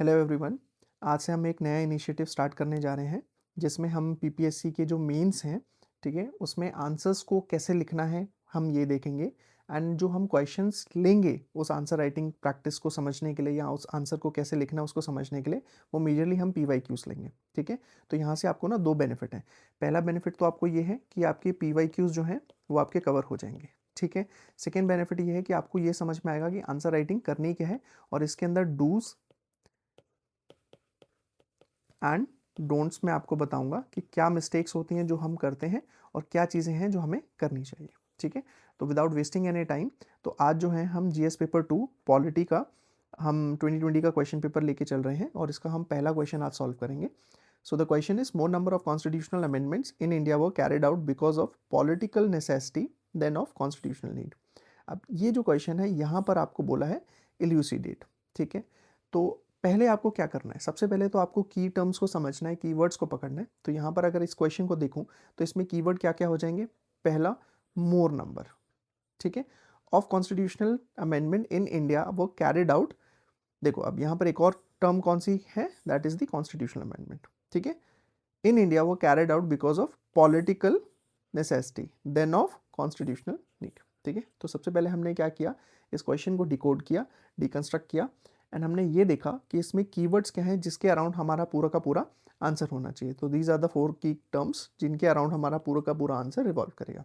Hello everyone. आज से हम एक नया इनिशिएटिव स्टार्ट करने जा रहे हैं जिसमें हम पीपीएससी के जो मेंस हैं, ठीक है, उसमें आंसर्स को कैसे लिखना है हम ये देखेंगे। एंड जो हम क्वेश्चंस लेंगे उस आंसर राइटिंग प्रैक्टिस को समझने के लिए या उस आंसर को कैसे लिखना है उसको समझने के लिए, वो मेजरली हम पीवाईक्यूज लेंगे। ठीक है, तो यहाँ से आपको ना दो बेनिफिट हैं। पहला बेनिफिट तो आपको ये है कि आपके पीवाईक्यूज जो हैं वो आपके कवर हो जाएंगे। ठीक है, सेकेंड बेनिफिट ये है कि आपको ये समझ में आएगा कि आंसर राइटिंग करनी क्या है और इसके अंदर डूज एंड डोंट्स में आपको बताऊंगा कि क्या मिस्टेक्स होती हैं जो हम करते हैं और क्या चीज़ें हैं जो हमें करनी चाहिए। ठीक है, तो विदाउट वेस्टिंग एनी टाइम, तो आज जो है हम जीएस पेपर 2 पॉलिटी का हम 2020 का क्वेश्चन पेपर लेके चल रहे हैं और इसका हम पहला क्वेश्चन आज सॉल्व करेंगे। So the question is more number of constitutional amendments in India were carried out because of political necessity than of constitutional need. अब ये जो क्वेश्चन है यहाँ पर आपको बोला है इल्यूसिडेट। ठीक है, तो पहले आपको क्या करना है, सबसे पहले तो आपको की टर्म्स को समझना है, कीवर्ड्स को पकड़ना है। तो यहाँ पर अगर इस क्वेश्चन को देखूं तो इसमें कीवर्ड क्या क्या हो जाएंगे। पहला, मोर नंबर। ठीक है, of constitutional amendment in India वो कैरिड आउट। देखो अब यहाँ पर एक और टर्म कौन सी है, that is the constitutional amendment. ठीक है, इन इंडिया वो carried out because of political necessity than of constitutional need. ठीक है, तो सबसे पहले हमने क्या किया, इस क्वेश्चन को डिकोड किया, डिकंस्ट्रक्ट किया एंड हमने ये देखा कि इसमें कीवर्ड्स क्या हैं जिसके अराउंड हमारा पूरा का पूरा आंसर होना चाहिए। तो दीज आर द 4 की टर्म्स जिनके अराउंड हमारा पूरा का पूरा आंसर रिवॉल्व करेगा।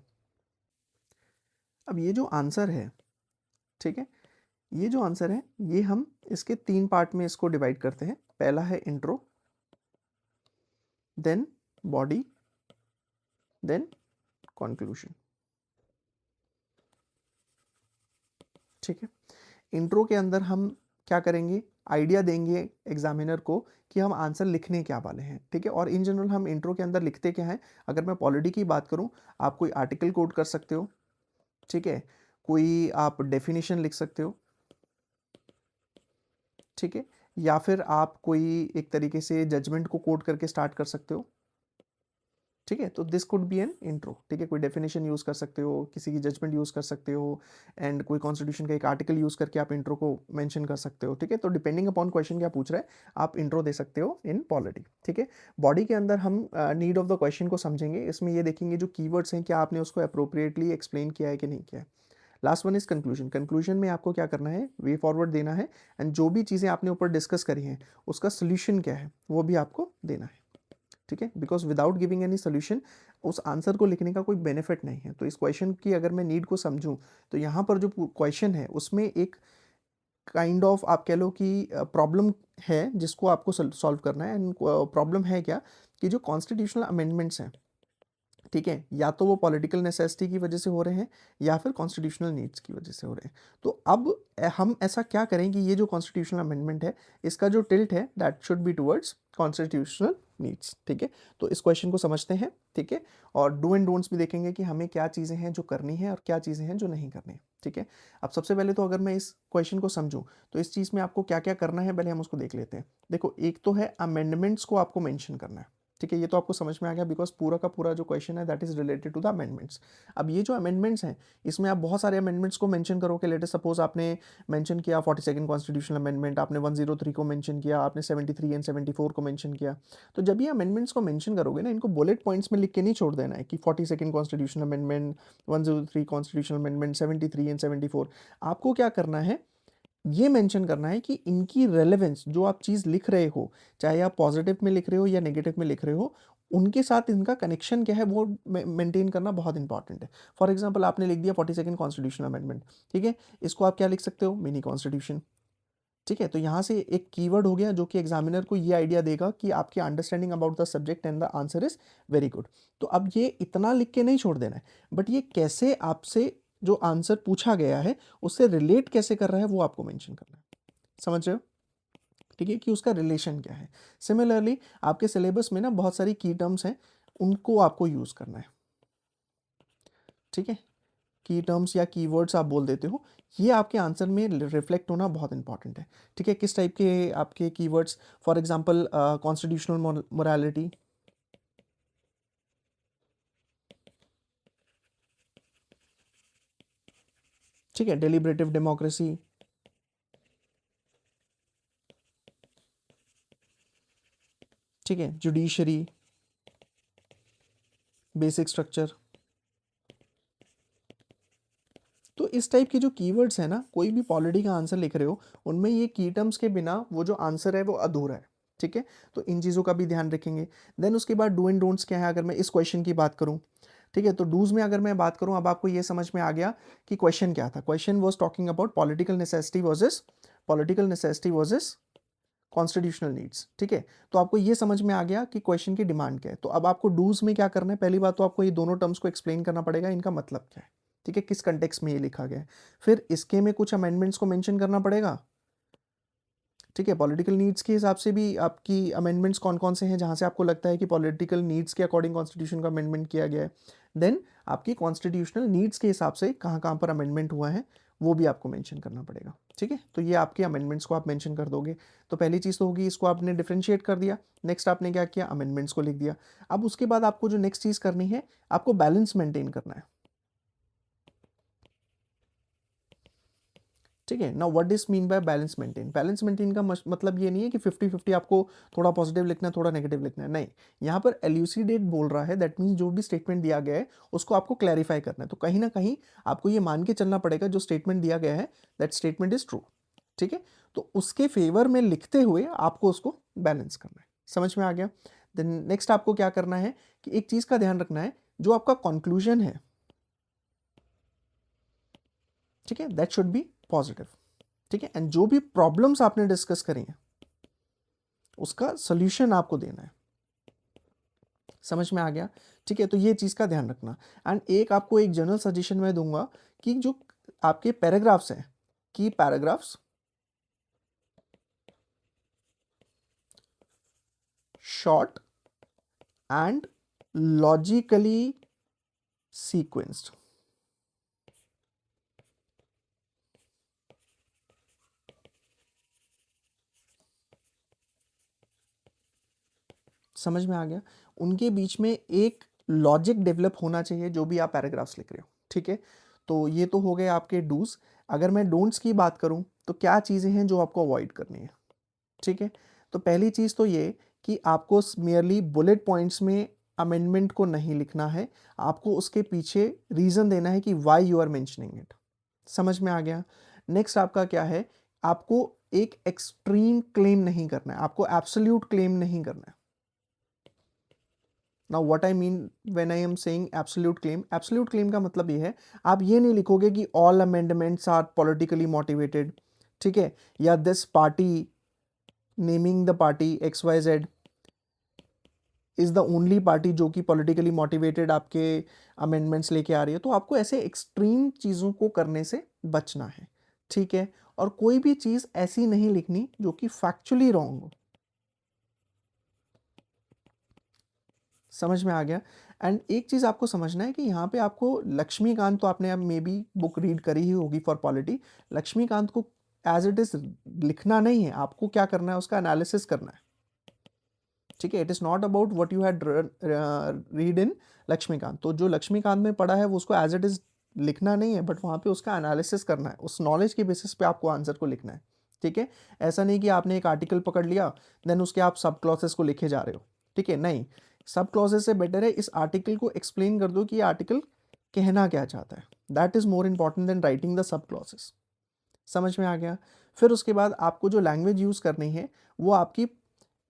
अब ये जो आंसर है, ठीक है, ये जो आंसर है ये हम इसके 3 पार्ट में इसको डिवाइड करते हैं। पहला है intro, then body, then conclusion. ठीक है, इंट्रो के अंदर हम क्या करेंगे, आइडिया देंगे एग्जामिनर को कि हम आंसर लिखने क्या वाले हैं। ठीक है, और इन जनरल हम इंट्रो के अंदर लिखते क्या हैं। अगर मैं पॉलिटी की बात करूं, आप कोई आर्टिकल कोट कर सकते हो। ठीक है, कोई आप डेफिनेशन लिख सकते हो। ठीक है, या फिर आप कोई एक तरीके से जजमेंट को कोट करके स्टार्ट कर सकते हो। ठीक है, तो this could be an intro. ठीक है, कोई डेफिनेशन यूज कर सकते हो, किसी की जजमेंट यूज कर सकते हो एंड कोई कॉन्स्टिट्यूशन का एक आर्टिकल यूज करके आप इंट्रो को मेंशन कर सकते हो। ठीक है, तो डिपेंडिंग अपॉन क्वेश्चन क्या पूछ रहा है आप इंट्रो दे सकते हो इन पॉलिटी। ठीक है, बॉडी के अंदर हम नीड ऑफ द क्वेश्चन को समझेंगे। इसमें ये देखेंगे जो कीवर्ड्स हैं क्या आपने उसको अप्रोप्रिएटली एक्सप्लेन किया है कि नहीं किया है। Last one is conclusion. Conclusion में आपको क्या करना है, वे फॉरवर्ड देना है एंड जो भी चीज़ें आपने ऊपर डिस्कस करी हैं उसका सोल्यूशन क्या है वो भी आपको देना है। ठीक है, because without giving any solution उस आंसर को लिखने का कोई बेनिफिट नहीं है। तो इस क्वेश्चन की अगर मैं नीड को समझूं तो यहाँ पर जो क्वेश्चन है उसमें एक काइंड ऑफ आप कह लो कि प्रॉब्लम है जिसको आपको सॉल्व करना है। एंड प्रॉब्लम है क्या कि जो कॉन्स्टिट्यूशनल अमेंडमेंट्स हैं, ठीक है, या तो वो पॉलिटिकल नेसेसिटी की वजह से हो रहे हैं या फिर कॉन्स्टिट्यूशनल नीड्स की वजह से हो रहे हैं। तो अब हम ऐसा क्या करें कि ये जो कॉन्स्टिट्यूशनल अमेंडमेंट है इसका जो टिल्ट है that should be towards constitutional needs. ठीक है, तो इस क्वेश्चन को समझते हैं। ठीक है, और डू एंड डोंट्स भी देखेंगे कि हमें क्या चीज़ें हैं जो करनी है और क्या चीज़ें हैं जो नहीं करनी। ठीक है, अब सबसे पहले तो अगर मैं इस क्वेश्चन को समझूं तो इस चीज़ में आपको क्या क्या करना है पहले हम उसको देख लेते हैं। देखो, एक तो है अमेंडमेंट्स को आपको मेंशन करना है। ठीक है, ये तो आपको समझ में आ गया बिकॉज पूरा का पूरा जो क्वेश्चन है that is related to the amendments. अब ये जो अमेंडमेंट्स हैं इसमें आप बहुत सारे अमेंडमेंट्स को मेंशन करोगे। लेटेस्ट सपोज आपने मेंशन किया 42nd कॉन्स्टिट्यूशनल अमेंडमेंट, आपने 103 को मेंशन किया, आपने 73 एंड 74 को मेंशन किया। तो जब ये अमेंडमेंट्स को मेंशन करोगे ना, इनको बुलेट पॉइंट्स में लिख के नहीं छोड़ देना है कि 42nd constitutional amendment, 103 constitutional amendment, 73 and 74। आपको क्या करना है, ये मेंशन करना है कि इनकी रेलेवेंस, जो आप चीज़ लिख रहे हो, चाहे आप पॉजिटिव में लिख रहे हो या नेगेटिव में लिख रहे हो, उनके साथ इनका कनेक्शन क्या है वो मेंटेन करना बहुत इंपॉर्टेंट है। फॉर एग्जांपल आपने लिख दिया 42nd कॉन्स्टिट्यूशनल अमेंडमेंट। ठीक है, इसको आप क्या लिख सकते हो, मिनी कॉन्स्टिट्यूशन। ठीक है, तो यहाँ से एक कीवर्ड हो गया जो कि एग्जामिनर को ये आइडिया देगा कि आपकी understanding about the subject and the answer is very good. तो अब ये इतना लिख के नहीं छोड़ देना है, बट ये कैसे आपसे जो आंसर पूछा गया है उससे रिलेट कैसे कर रहा है वो आपको मेंशन करना है। समझ रहे हो? ठीक है, कि उसका रिलेशन क्या है। सिमिलरली आपके सिलेबस में ना बहुत सारी की टर्म्स हैं, उनको आपको यूज करना है। ठीक है, की टर्म्स या कीवर्ड्स आप बोल देते हो, ये आपके आंसर में रिफ्लेक्ट होना बहुत इंपॉर्टेंट है। ठीक है, किस टाइप के आपके keywords, for example constitutional morality. ठीक है, डेलिब्रेटिव डेमोक्रेसी, ठीक है, जुडिशरी, बेसिक स्ट्रक्चर। तो इस टाइप के जो कीवर्ड्स है ना, कोई भी पॉलिटी का आंसर लिख रहे हो उनमें ये की टर्म्स के बिना वो जो आंसर है वो अधूरा है। ठीक है, तो इन चीज़ों का भी ध्यान रखेंगे। देन उसके बाद डू एंड डोंट्स क्या है, अगर मैं इस क्वेश्चन की बात करूं। ठीक है, तो डूज में अगर मैं बात करूं, अब आपको ये समझ में आ गया कि क्वेश्चन क्या था। Question was talking about political necessity versus constitutional needs. ठीक है, तो आपको ये समझ में आ गया कि क्वेश्चन की डिमांड क्या है। तो अब आपको डूज में क्या करना है, पहली बात तो आपको ये दोनों टर्म्स को एक्सप्लेन करना पड़ेगा, इनका मतलब क्या है। ठीक है, किस कंटेक्स्ट में ये लिखा गया है। फिर इसके में कुछ अमेंडमेंट्स को मेंशन करना पड़ेगा। ठीक है, पॉलिटिकल नीड्स के हिसाब से भी आपकी अमेंडमेंट्स कौन कौन से हैं जहां से आपको लगता है कि पॉलिटिकल नीड्स के अकॉर्डिंग कॉन्स्टिट्यूशन का अमेंडमेंट किया गया है। देन आपकी कॉन्स्टिट्यूशनल नीड्स के हिसाब से कहाँ कहाँ पर अमेंडमेंट हुआ है वो भी आपको मेंशन करना पड़ेगा। ठीक है, तो ये आपके अमेंडमेंट्स को आप मेंशन कर दोगे। तो पहली चीज़ तो होगी, इसको आपने डिफरेंशिएट कर दिया। नेक्स्ट आपने क्या किया, अमेंडमेंट्स को लिख दिया। अब उसके बाद आपको जो नेक्स्ट चीज़ करनी है, आपको बैलेंस मेंटेन करना है। ठीक है, now what this mean by balance maintain. Balance maintain का मतलब ये नहीं है कि 50-50 आपको थोड़ा पॉजिटिव लिखना है थोड़ा नेगेटिव लिखना है, नहीं। यहाँ पर एल्यूसिडेट बोल रहा है, दैट मीन्स जो भी स्टेटमेंट दिया गया है उसको आपको क्लैरिफाई करना है। तो कहीं ना कहीं आपको ये मान के चलना पड़ेगा जो स्टेटमेंट दिया गया है दैट स्टेटमेंट इज ट्रू। ठीक है, तो उसके फेवर में लिखते हुए आपको उसको बैलेंस करना है। समझ में आ गया। देन नेक्स्ट आपको क्या करना है कि एक चीज का ध्यान रखना है, जो आपका कंक्लूजन है, ठीक है, दैट शुड बी पॉजिटिव। ठीक है, एंड जो भी प्रॉब्लम्स आपने डिस्कस करी हैं उसका सोल्यूशन आपको देना है। समझ में आ गया। ठीक है, तो ये चीज का ध्यान रखना। एंड एक आपको एक जनरल सजेशन मैं दूंगा कि जो आपके पैराग्राफ्स हैं, की paragraphs short and logically sequenced. समझ में आ गया। उनके बीच में एक लॉजिक डेवलप होना चाहिए जो भी आप पैराग्राफ्स लिख रहे हो। ठीक है, तो ये तो हो गए आपके डूज। अगर मैं डोंट्स की बात करूं तो क्या चीज़ें हैं जो आपको अवॉइड करनी है। ठीक है, तो पहली चीज़ तो ये कि आपको मेयरली बुलेट पॉइंट्स में अमेंडमेंट को नहीं लिखना है, आपको उसके पीछे रीज़न देना है कि why you are mentioning it. समझ में आ गया। नेक्स्ट आपका क्या है, आपको एक एक्सट्रीम क्लेम नहीं करना है, आपको एब्सोल्यूट क्लेम नहीं करना है। Now what I mean when I am saying absolute claim का मतलब ये है, आप ये नहीं लिखोगे कि all amendments are politically motivated. ठीक है, या this party, naming the party XYZ is the only party जो कि पॉलिटिकली मोटिवेटेड आपके अमेंडमेंट्स लेके आ रही है। तो आपको ऐसे एक्सट्रीम चीज़ों को करने से बचना है। ठीक है, और कोई भी चीज़ ऐसी नहीं लिखनी जो कि फैक्चुअली रॉन्ग हो। समझ में आ गया। एंड एक चीज़ आपको समझना है कि यहाँ पे आपको लक्ष्मीकांत, तो आपने अब मे बी बुक रीड करी ही होगी फॉर पॉलिटी। लक्ष्मीकांत को एज इट इज लिखना नहीं है, आपको क्या करना है, उसका एनालिसिस करना है। ठीक है, it is not about what you had read in Laxmikanth. तो जो लक्ष्मीकांत में पढ़ा है वो उसको एज इट इज लिखना नहीं है, बट वहाँ पे उसका एनालिसिस करना है, उस नॉलेज के बेसिस पे आपको आंसर को लिखना है। ठीक है, ऐसा नहीं कि आपने एक आर्टिकल पकड़ लिया देन उसके आप सब क्लॉसेस को लिखे जा रहे हो। ठीक है, नहीं, सब क्लॉजेस से बेटर है इस आर्टिकल को एक्सप्लेन कर दो कि ये आर्टिकल कहना क्या चाहता है। That is more important than writing the sub clauses. समझ में आ गया। फिर उसके बाद आपको जो लैंग्वेज यूज करनी है वो आपकी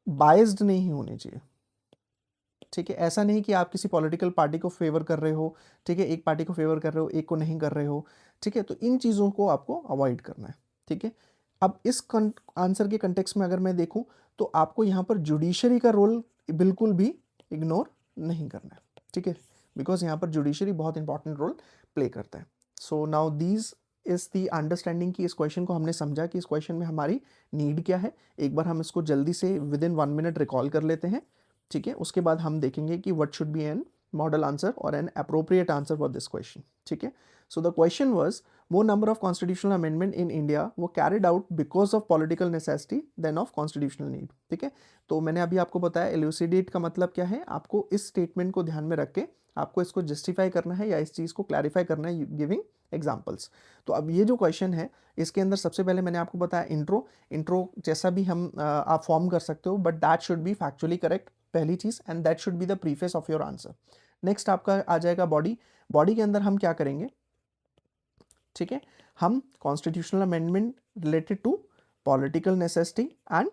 बायस्ड नहीं होनी चाहिए। ठीक है, ऐसा नहीं कि आप किसी पॉलिटिकल पार्टी को फेवर कर रहे हो। ठीक है, एक पार्टी को फेवर कर रहे हो, एक को नहीं कर रहे हो। ठीक है, तो इन चीज़ों को आपको अवॉइड करना है। ठीक है, अब इस आंसर के कंटेक्स्ट में अगर मैं देखूं तो आपको यहाँ पर जुडिशरी का रोल बिल्कुल भी इग्नोर नहीं करना है। ठीक है, बिकॉज यहाँ पर जुडिशरी बहुत इंपॉर्टेंट रोल प्ले करता है। So now these is the understanding कि इस क्वेश्चन को हमने समझा कि इस क्वेश्चन में हमारी नीड क्या है। एक बार हम इसको जल्दी से विद इन 1 मिनट रिकॉल कर लेते हैं। ठीक है, उसके बाद हम देखेंगे कि what should be an model answer और an appropriate answer for this question. ठीक है, so the question was more number of constitutional amendment in India were carried out because of political necessity than of constitutional need। ठीक है, तो मैंने अभी आपको बताया elucidate का मतलब क्या है, आपको इस स्टेटमेंट को ध्यान में रख के आपको इसको जस्टिफाई करना है या इस चीज़ को क्लैरिफाई करना है गिविंग एग्जाम्पल्स। तो अब ये जो क्वेश्चन है इसके अंदर सबसे पहले मैंने आपको बताया इंट्रो जैसा भी हम आप फॉर्म कर सकते हो, but that should be factually correct, पहली चीज, and that should be the preface of your answer. Next आपका आ जाएगा बॉडी के अंदर हम क्या करेंगे, ठीक है, हम constitutional amendment related to political necessity and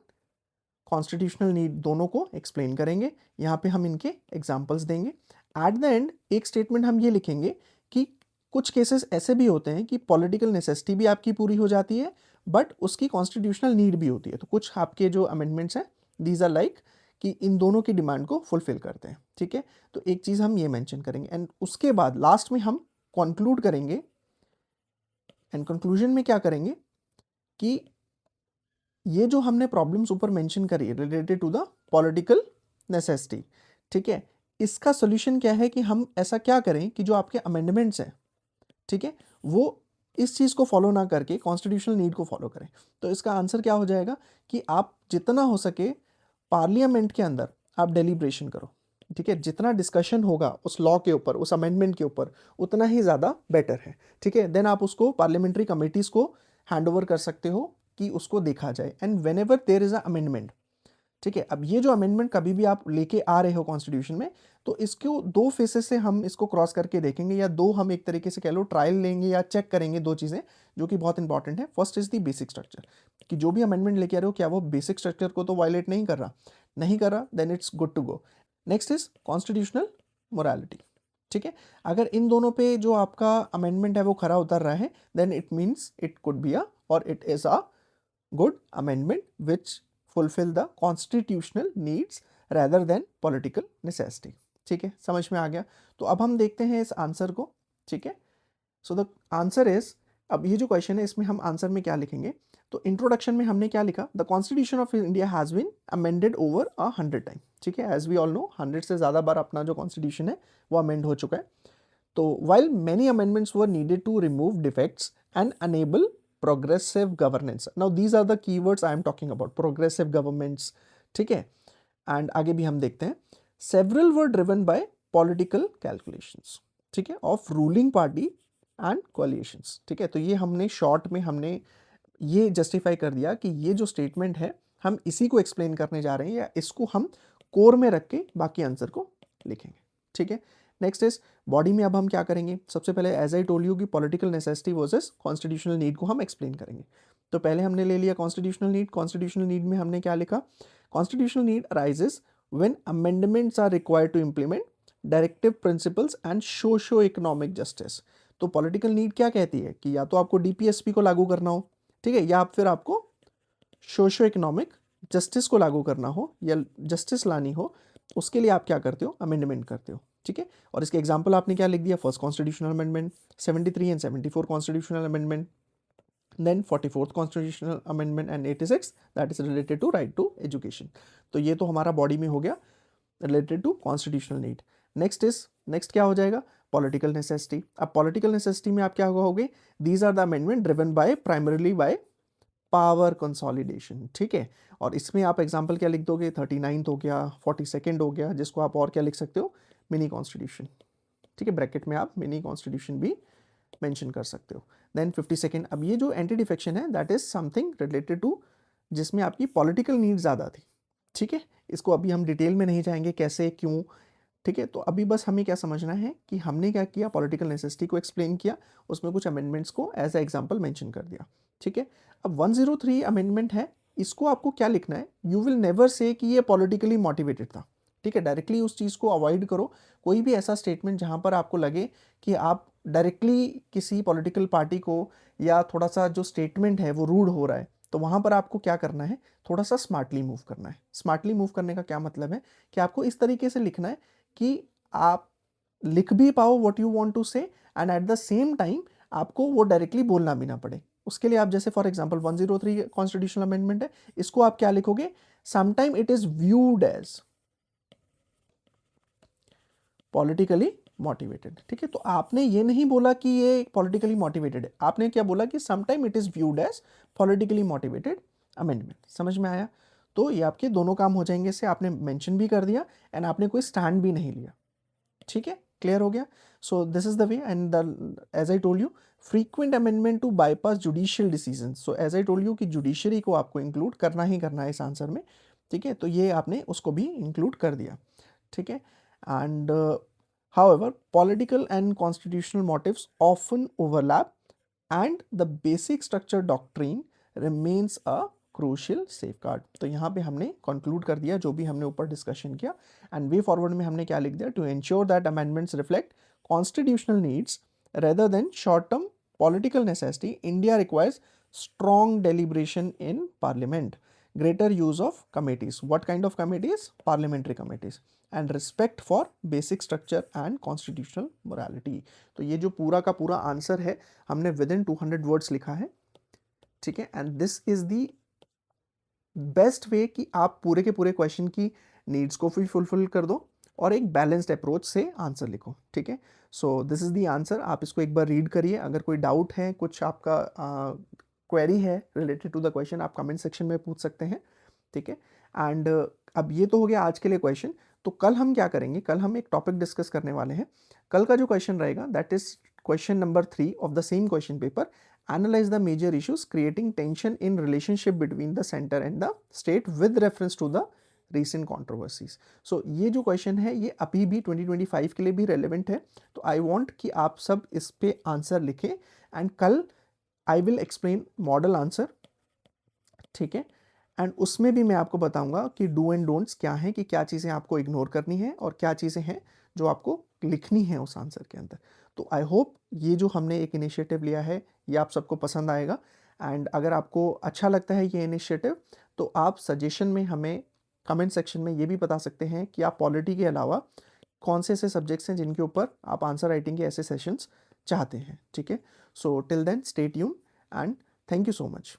constitutional need दोनों को एक्सप्लेन करेंगे। यहाँ पे हम इनके एग्जाम्पल्स देंगे। एट द एंड एक स्टेटमेंट हम ये लिखेंगे कि कुछ केसेस ऐसे भी होते हैं कि पॉलिटिकल नेसेसिटी भी आपकी पूरी हो जाती है बट उसकी कॉन्स्टिट्यूशनल नीड भी होती है। तो कुछ आपके जो अमेंडमेंट्स हैं दीज आर लाइक कि इन दोनों की डिमांड को फुलफिल करते हैं, ठीक है। तो एक चीज़ हम ये मेंशन करेंगे एंड उसके बाद लास्ट में हम कंक्लूड करेंगे एंड कंक्लूजन में क्या करेंगे कि ये जो हमने प्रॉब्लम्स ऊपर मेंशन करी related to the political necessity, ठीक है, इसका सोल्यूशन क्या है कि हम ऐसा क्या करें कि जो आपके अमेंडमेंट्स हैं, ठीक है, वो इस चीज़ को फॉलो ना करके कॉन्स्टिट्यूशनल नीड को फॉलो करें। तो इसका आंसर क्या हो जाएगा कि आप जितना हो सके पार्लियामेंट के अंदर आप डेलिब्रेशन करो, ठीक है, जितना डिस्कशन होगा उस लॉ के ऊपर, उस अमेंडमेंट के ऊपर, उतना ही ज़्यादा बेटर है, ठीक है। देन आप उसको पार्लियामेंट्री कमिटीज़ को हैंड ओवर कर सकते हो कि उसको देखा जाए and when ever there is a amendment, ठीक है। अब ये जो अमेंडमेंट कभी भी आप लेके आ रहे हो कॉन्स्टिट्यूशन में, तो इसको दो फेसेस से हम इसको क्रॉस करके देखेंगे, या दो हम एक तरीके से कह लो ट्रायल लेंगे या चेक करेंगे, दो चीज़ें जो कि बहुत इंपॉर्टेंट है। First is the basic structure, कि जो भी अमेंडमेंट लेके आ रहे हो क्या वो बेसिक स्ट्रक्चर को तो वायलेट नहीं कर रहा, then it's good to go. Next is constitutional morality, ठीक है। अगर इन दोनों पे जो आपका अमेंडमेंट है वो खरा उतर रहा है, then it means it could be a और it is a good amendment which fulfill the constitutional needs rather than political necessity, ठीक है, समझ में आ गया। तो अब हम देखते हैं इस आंसर को, ठीक है। सो द आंसर इज, अब ये जो क्वेश्चन है इसमें हम आंसर में क्या लिखेंगे, तो इंट्रोडक्शन में हमने क्या लिखा, the constitution of India has been amended over 100 time, ठीक है। एज वी ऑल नो 100 से ज़्यादा बार अपना जो कॉन्स्टिट्यूशन है वो अमेंड हो चुका है। तो while many amendments were needed to remove defects and enable progressive governance, now these are the keywords I am talking about, progressive governments, ठीक है। एंड आगे भी हम देखते हैं, several were driven by political calculations, ठीक है, of ruling party and coalitions, ठीक है। तो ये हमने शॉर्ट में हमने ये जस्टिफाई कर दिया कि ये जो स्टेटमेंट है हम इसी को एक्सप्लेन करने जा रहे हैं, या इसको हम कोर में रख के बाकी आंसर को लिखेंगे, ठीक है। नेक्स्ट इज बॉडी में अब हम क्या करेंगे, सबसे पहले एज आई टोल्ड यू कि political necessity versus constitutional need को हम एक्सप्लेन करेंगे। तो पहले हमने ले लिया कॉन्स्टिट्यूशनल नीड में हमने क्या लिखा, constitutional need arises when amendments are required to implement directive principles and socio economic justice. तो पॉलिटिकल नीड क्या कहती है कि या तो आपको डीपीएसपी को लागू करना हो, ठीक है, या फिर आपको सोशो इकोनॉमिक जस्टिस को लागू करना हो या जस्टिस लानी हो, उसके लिए आप क्या करते हो, अमेंडमेंट करते हो, ठीक है। और इसके एग्जांपल आपने क्या लिख दिया, first constitutional amendment, 73 and 74 constitutional amendment, then 44th constitutional amendment and 86 that is related to right to education. तो ये तो हमारा बॉडी में हो गया related to constitutional need. Next क्या हो जाएगा, पॉलिटिकल नेसेसिटी। अब पॉलिटिकल नेसेसिटी में आप क्या होगे, these are the amendment driven by primarily by power consolidation, ठीक है। और इसमें आप एग्जांपल क्या लिख दोगे, 39th हो गया, 42nd हो गया, जिसको आप और क्या लिख सकते हो, मिनी कॉन्स्टिट्यूशन, ठीक है, ब्रैकेट में आप मिनी कॉन्स्टिट्यूशन भी मेंशन कर सकते हो। देन 52nd, अब ये जो एंटी डिफेक्शन है that is something related to जिसमें आपकी पॉलिटिकल नीड ज़्यादा थी, ठीक है। इसको अभी हम डिटेल में नहीं जाएंगे कैसे क्यों, ठीक है। तो अभी बस हमें क्या समझना है कि हमने क्या किया, पॉलिटिकल नेसेसिटी को एक्सप्लेन किया, उसमें कुछ अमेंडमेंट्स को एज ए एग्जांपल मेंशन कर दिया, ठीक है। अब 103 अमेंडमेंट है, इसको आपको क्या लिखना है, यू विल नेवर से कि ये पॉलिटिकली मोटिवेटेड था, ठीक है। डायरेक्टली उस चीज़ को अवॉइड करो, कोई भी ऐसा स्टेटमेंट जहाँ पर आपको लगे कि आप डायरेक्टली किसी पॉलिटिकल पार्टी को या थोड़ा सा जो स्टेटमेंट है वो रूड हो रहा है, तो वहाँ पर आपको क्या करना है, थोड़ा सा स्मार्टली मूव करना है। स्मार्टली मूव करने का क्या मतलब है कि आपको इस तरीके से लिखना है कि आप लिख भी पाओ व्हाट यू वांट टू से and at the same time आपको वो डायरेक्टली बोलना भी ना पड़े। उसके लिए आप जैसे फॉर एग्जांपल 103 कॉन्स्टिट्यूशनल अमेंडमेंट है, इसको आप क्या लिखोगे, sometime it is viewed as politically motivated, ठीक है। तो आपने ये नहीं बोला कि ये पॉलिटिकली मोटिवेटेड है, आपने क्या बोला कि sometime it is viewed as politically motivated amendment. समझ में आया। तो ये आपके दोनों काम हो जाएंगे, से आपने मेंशन भी कर दिया एंड आपने कोई स्टैंड भी नहीं लिया, ठीक है, क्लियर हो गया? So this is the way and the as I told you frequent amendment to bypass judicial decision. So as I told you कि जुडिशरी को आपको इंक्लूड करना ही करना है इस आंसर में, ठीक है? तो ये आपने उसको भी इंक्लूड कर दिया, ठीक है? And however political and constitutional motives often overlap and the basic structure doctrine remains a crucial safeguard। तो यहाँ पे हमने conclude कर दिया जो भी हमने ऊपर discussion किया, and way forward में हमने क्या लिख दिया, to ensure that amendments reflect constitutional needs rather than short term political necessity, India requires strong deliberation in parliament, greater use of committees, what kind of committees, parliamentary committees, and respect for basic structure and constitutional morality। तो ये जो पूरा का पूरा answer है हमने with in 200 words लिखा है, ठीक है? And this is the best way कि आप पूरे के पूरे क्वेश्चन की नीड्स को भी फुलफिल कर दो और एक बैलेंस्ड अप्रोच से आंसर लिखो, ठीक है? सो दिस इज द आंसर। आप इसको एक बार रीड करिए, अगर कोई डाउट है, कुछ आपका क्वेरी है रिलेटेड टू द क्वेश्चन, आप कमेंट सेक्शन में पूछ सकते हैं, ठीक है? एंड अब ये तो हो गया आज के लिए क्वेश्चन। तो कल हम क्या करेंगे, कल हम एक टॉपिक डिस्कस करने वाले हैं। कल का जो क्वेश्चन रहेगा that is question number 3 of the same question paper, analyze the major issues creating tension in relationship between the center and the state with reference to the recent controversies। so ये जो question है ये अभी भी 2025 के लिए भी relevant है। तो आई वांट कि आप सब इस पे आंसर लिखें एंड कल I will explain model answer, ठीक है? एंड उसमें भी मैं आपको बताऊंगा कि डू एंड डोंट्स क्या हैं, कि क्या चीज़ें आपको इग्नोर करनी है और क्या चीज़ें हैं जो आपको लिखनी है उस आंसर के अंदर। तो आई होप ये जो हमने एक इनिशिएटिव लिया है ये आप सबको पसंद आएगा। एंड अगर आपको अच्छा लगता है ये इनिशिएटिव तो आप सजेशन में हमें कमेंट सेक्शन में ये भी बता सकते हैं कि आप पॉलिटी के अलावा कौन से ऐसे सब्जेक्ट्स हैं जिनके ऊपर आप आंसर राइटिंग के ऐसे सेशंस चाहते हैं, ठीक है? So till then stay tune and thank you so much.